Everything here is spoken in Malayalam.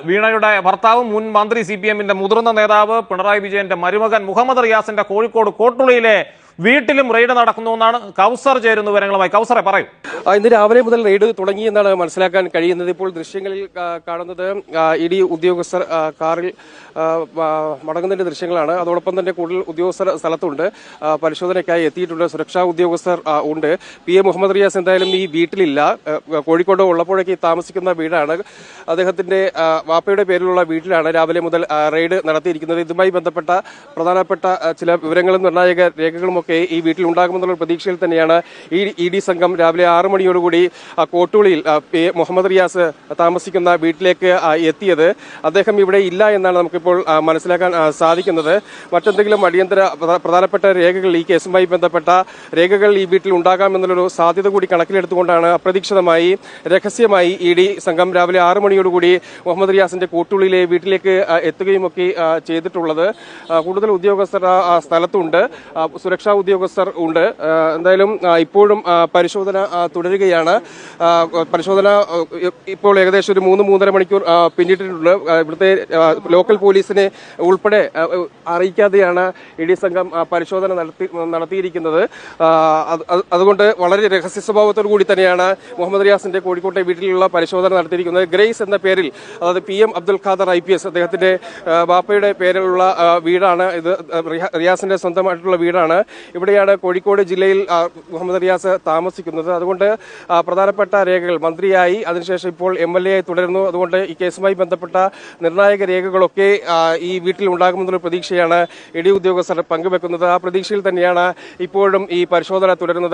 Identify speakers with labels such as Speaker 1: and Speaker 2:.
Speaker 1: വീണയുടെ ഭർത്താവും മുൻ മന്ത്രി CPM-ന്റെ മുതിർന്ന നേതാവ് പിണറായി വിജയന്റെ മരുമകൻ മുഹമ്മദ് റിയാസിന്റെ കോഴിക്കോട് കോട്ടുളിയിലെ വീട്ടിലും റെയ്ഡ് നടക്കുന്നു എന്നാണ് കൗസർ ചേരുന്ന വിവരങ്ങളുമായി. കൗസറെ പറയൂ.
Speaker 2: ഇന്ന് രാവിലെ മുതൽ റെയ്ഡ് തുടങ്ങിയെന്നാണ് മനസ്സിലാക്കാൻ കഴിയുന്നത്. ഇപ്പോൾ ദൃശ്യങ്ങളിൽ കാണുന്നത് ED ഉദ്യോഗസ്ഥർ കാറിൽ മടങ്ങുന്നതിന്റെ ദൃശ്യങ്ങളാണ്. അതോടൊപ്പം തന്നെ കൂടുതൽ ഉദ്യോഗസ്ഥർ സ്ഥലത്തുണ്ട്, പരിശോധനയ്ക്കായി എത്തിയിട്ടുണ്ട്, സുരക്ഷാ ഉദ്യോഗസ്ഥർ ഉണ്ട്. PM മുഹമ്മദ് റിയാസ് എന്തായാലും ഈ വീട്ടിലില്ല. കോഴിക്കോട് ഉള്ളപ്പോഴേക്ക് താമസിക്കുന്ന വീടാണ്, അദ്ദേഹത്തിന്റെ വാപ്പയുടെ പേരിലുള്ള വീട്ടിലാണ് രാവിലെ മുതൽ റെയ്ഡ് നടത്തിയിരിക്കുന്നത്. ഇതുമായി ബന്ധപ്പെട്ട പ്രധാനപ്പെട്ട ചില വിവരങ്ങളും നിർണായക രേഖകളുമൊക്കെ ഈ വീട്ടിൽ ഉണ്ടാകുമെന്നുള്ള പ്രതീക്ഷയിൽ തന്നെയാണ് ഈ ED സംഘം രാവിലെ 6 മണിയോടുകൂടി കോട്ടുളിയിൽ മുഹമ്മദ് റിയാസ് താമസിക്കുന്ന വീട്ടിലേക്ക് എത്തിയത്. അദ്ദേഹം ഇവിടെ ഇല്ല എന്നാണ് നമുക്കിപ്പോൾ മനസ്സിലാക്കാൻ സാധിക്കുന്നത്. മറ്റെന്തെങ്കിലും അടിയന്തര പ്രധാനപ്പെട്ട രേഖകൾ, ഈ കേസുമായി ബന്ധപ്പെട്ട രേഖകൾ ഈ വീട്ടിൽ ഉണ്ടാകാമെന്നുള്ളൊരു സാധ്യത കൂടി കണക്കിലെടുത്തുകൊണ്ടാണ് അപ്രതീക്ഷിതമായി രഹസ്യമായി ED സംഘം രാവിലെ 6 മണിയോടുകൂടി മുഹമ്മദ് റിയാസിന്റെ കോട്ടുളിയിലെ വീട്ടിലേക്ക് എത്തുകയും ഒക്കെ ചെയ്തിട്ടുള്ളത്. കൂടുതൽ ഉദ്യോഗസ്ഥർ സ്ഥലത്തുണ്ട്, സുരക്ഷാ ഉദ്യോഗസ്ഥർ ഉണ്ട്. എന്തായാലും ഇപ്പോഴും പരിശോധന തുടരുകയാണ്. പരിശോധന ഇപ്പോൾ ഏകദേശം ഒരു 3-3.5 മണിക്കൂർ പിന്നിട്ടിട്ടുണ്ട്. ഇവിടുത്തെ ലോക്കൽ പോലീസിനെ ഉൾപ്പെടെ അറിയിക്കാതെയാണ് ED സംഘം പരിശോധന നടത്തിയിരിക്കുന്നത്. അതുകൊണ്ട് വളരെ രഹസ്യ സ്വഭാവത്തോടു കൂടി തന്നെയാണ് മുഹമ്മദ് റിയാസിന്റെ കോഴിക്കോട്ടെ വീട്ടിലുള്ള പരിശോധന നടത്തിയിരിക്കുന്നത്. ഗ്രേസ് എന്ന പേരിൽ, അതായത് PM അബ്ദുൽ ഖാദർ IPS, അദ്ദേഹത്തിന്റെ ബാപ്പയുടെ പേരിലുള്ള വീടാണ് ഇത്. റിയാസിന്റെ സ്വന്തമായിട്ടുള്ള വീടാണ്. ഇവിടെയാണ് കോഴിക്കോട് ജില്ലയിൽ മുഹമ്മദ് റിയാസ് താമസിക്കുന്നത്. അതുകൊണ്ട് പ്രധാനപ്പെട്ട രേഖകൾ, മന്ത്രിയായി അതിനുശേഷം ഇപ്പോൾ MLA ആയി തുടരുന്നു. അതുകൊണ്ട് ഈ കേസുമായി ബന്ധപ്പെട്ട നിർണായക രേഖകളൊക്കെ ഈ വീട്ടിൽ ഉണ്ടാകുമെന്നുള്ള പ്രതീക്ഷയാണ് ED ഉദ്യോഗസ്ഥർ പങ്കുവെക്കുന്നത്. ആ പ്രതീക്ഷയിൽ തന്നെയാണ് ഇപ്പോഴും ഈ പരിശോധന തുടരുന്നത്.